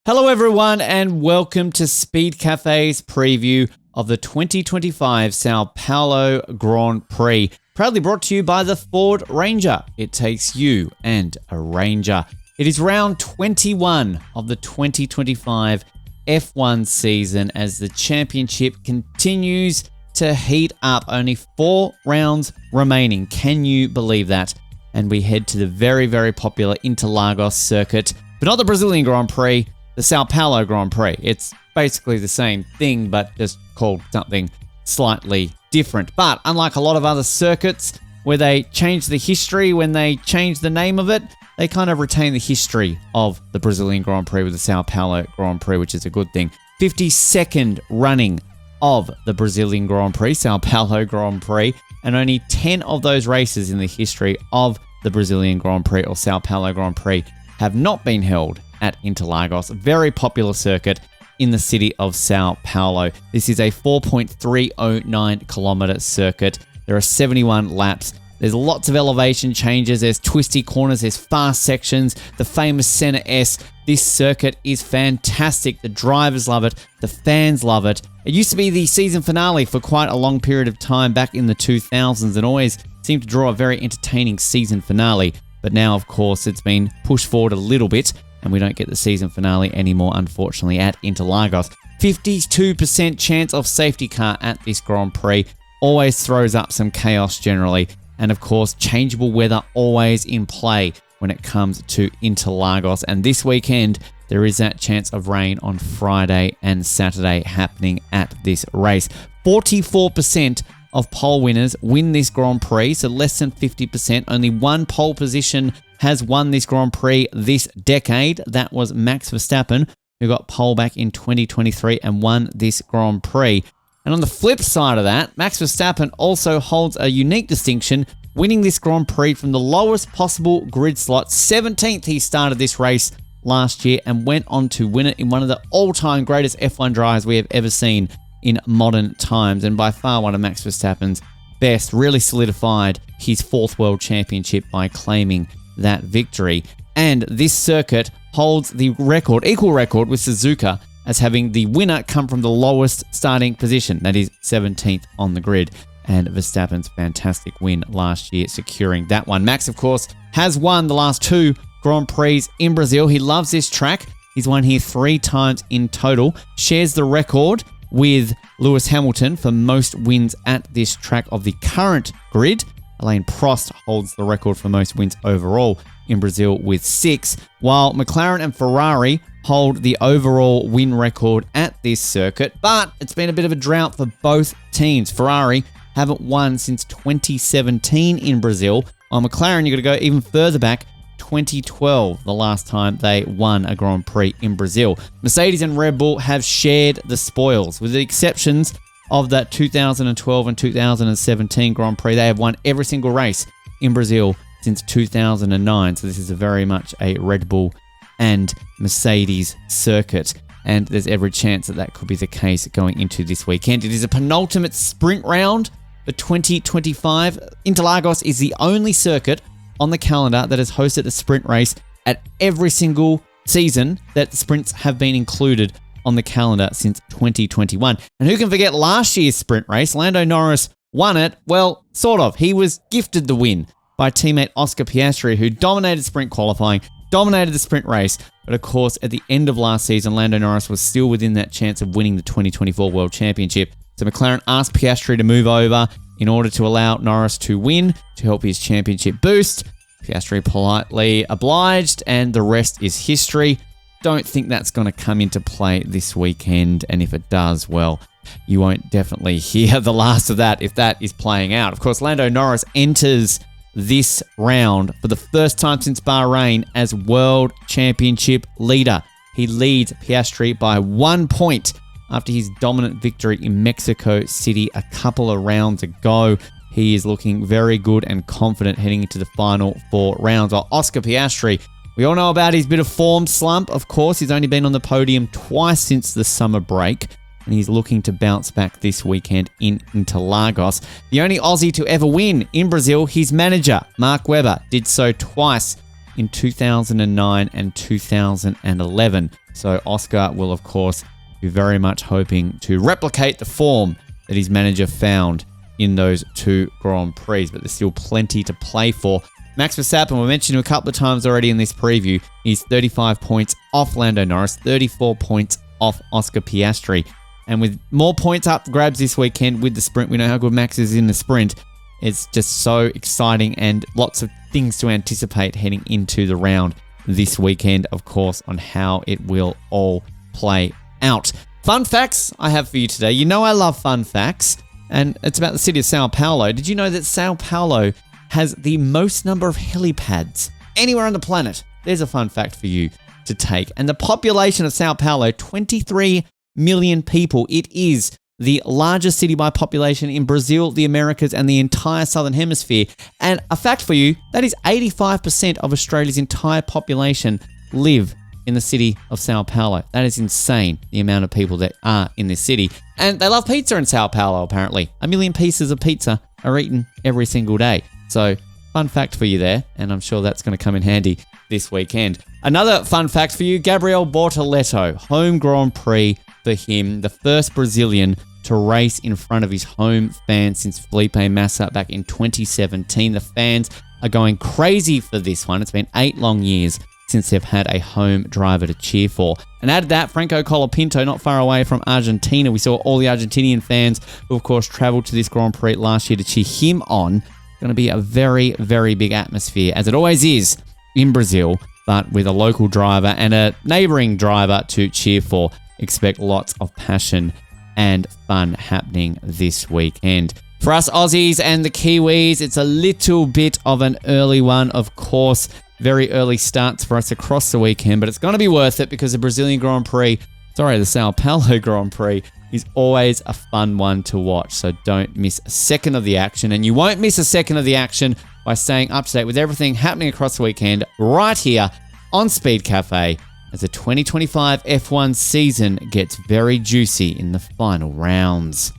Hello everyone and welcome to Speed Cafe's preview of the 2025 Sao Paulo Grand Prix. Proudly brought to you by the Ford Ranger. It takes you and a Ranger. It is round 21 of the 2025 F1 season as the championship continues to heat up. Only 4 rounds remaining. Can you believe that? And we head to the very, very popular Interlagos circuit, but not the Brazilian Grand Prix, the Sao Paulo Grand Prix. It's basically the same thing, but just called something slightly different. But unlike a lot of other circuits where they change the history when they change the name of it, they kind of retain the history of the Brazilian Grand Prix with the Sao Paulo Grand Prix, which is a good thing. 52nd running of the Brazilian Grand Prix, Sao Paulo Grand Prix, and only 10 of those races in the history of the Brazilian Grand Prix or Sao Paulo Grand Prix have not been held at Interlagos, a very popular circuit in the city of Sao Paulo. This is a 4.309 kilometer circuit. There are 71 laps. There's lots of elevation changes. There's twisty corners. There's fast sections. The famous Center S. This circuit is fantastic. The drivers love it. The fans love it. It used to be the season finale for quite a long period of time back in the 2000s and always seemed to draw a very entertaining season finale. But now, of course, it's been pushed forward a little bit and we don't get the season finale anymore, unfortunately, at Interlagos. 52% chance of safety car at this Grand Prix. Always throws up some chaos generally. And of course, changeable weather always in play when it comes to Interlagos. And this weekend, there is that chance of rain on Friday and Saturday happening at this race. 44% of pole winners win this Grand Prix, so less than 50%. Only one pole position has won this Grand Prix this decade. That was Max Verstappen, who got pole back in 2023 and won this Grand Prix. And on the flip side of that, Max Verstappen also holds a unique distinction, winning this Grand Prix from the lowest possible grid slot. 17th he started this race last year and went on to win it in one of the all-time greatest F1 drives we have ever seen in modern times, and by far one of Max Verstappen's best. Really solidified his 4th world championship by claiming that victory. And this circuit holds the record, equal record with Suzuka, as having the winner come from the lowest starting position, that is 17th on the grid. And Verstappen's fantastic win last year, securing that one. Max, of course, has won the last 2 Grand Prix in Brazil. He loves this track. He's won here 3 times in total. Shares the record with Lewis Hamilton for most wins at this track of the current grid. Alain Prost holds the record for most wins overall in Brazil with 6, while McLaren and Ferrari hold the overall win record at this circuit. But it's been a bit of a drought for both teams. Ferrari haven't won since 2017 in Brazil, while McLaren, you've got to go even further back, 2012, the last time they won a Grand Prix in Brazil. Mercedes and Red Bull have shared the spoils, with the exceptions of that 2012 and 2017 Grand Prix. They have won every single race in Brazil since 2009, so this is very much a Red Bull and Mercedes circuit, and there's every chance that that could be the case going into this weekend. It is a penultimate sprint round for 2025. Interlagos is the only circuit on the calendar that has hosted a sprint race at every single season that sprints have been included on the calendar since 2021. And who can forget last year's sprint race? Lando Norris won it. Well, sort of. He was gifted the win by teammate Oscar Piastri, who dominated sprint qualifying, dominated the sprint race. But of course, at the end of last season, Lando Norris was still within that chance of winning the 2024 World Championship. So McLaren asked Piastri to move over in order to allow Norris to win, to help his championship boost. Piastri politely obliged, and the rest is history. Don't think that's going to come into play this weekend, and if it does, well, you won't definitely hear the last of that if that is playing out. Of course, Lando Norris enters this round for the first time since Bahrain as World Championship leader. He leads Piastri by 1 point after his dominant victory in Mexico City a couple of rounds ago. He is looking very good and confident heading into the final 4 rounds. While Oscar Piastri, we all know about his bit of form slump. Of course, he's only been on the podium twice since the summer break, and he's looking to bounce back this weekend in Interlagos. The only Aussie to ever win in Brazil, his manager, Mark Webber, did so twice in 2009 and 2011. So Oscar will, of course, be very much hoping to replicate the form that his manager found in those 2 Grand Prix, but there's still plenty to play for. Max Verstappen, we mentioned him a couple of times already in this preview. He's 35 points off Lando Norris, 34 points off Oscar Piastri. And with more points up for grabs this weekend with the sprint, we know how good Max is in the sprint. It's just so exciting and lots of things to anticipate heading into the round this weekend, of course, on how it will all play out. Fun facts I have for you today. You know I love fun facts, and it's about the city of Sao Paulo. Did you know that Sao Paulo has the most number of helipads anywhere on the planet? There's a fun fact for you to take. And the population of Sao Paulo, 23 million people. It is the largest city by population in Brazil, the Americas, and the entire Southern Hemisphere. And a fact for you, that is 85% of Australia's entire population live in the city of Sao Paulo. That is insane, the amount of people that are in this city. And they love pizza in Sao Paulo, apparently. 1 million pieces of pizza are eaten every single day. So, fun fact for you there, and I'm sure that's going to come in handy this weekend. Another fun fact for you, Gabriel Bortoleto, home Grand Prix for him, the first Brazilian to race in front of his home fans since Felipe Massa back in 2017. The fans are going crazy for this one. It's been 8 long years since they've had a home driver to cheer for. And add that, Franco Colapinto, not far away from Argentina. We saw all the Argentinian fans who, of course, travelled to this Grand Prix last year to cheer him on. Going to be a very, very big atmosphere, as it always is in Brazil, but with a local driver and a neighbouring driver to cheer for. Expect lots of passion and fun happening this weekend. For us Aussies and the Kiwis, it's a little bit of an early one, of course. Very early starts for us across the weekend, but it's going to be worth it because the Brazilian Grand Prix, the Sao Paulo Grand Prix, is always a fun one to watch. So don't miss a second of the action, and you won't miss a second of the action by staying up to date with everything happening across the weekend right here on Speed Cafe as the 2025 F1 season gets very juicy in the final rounds.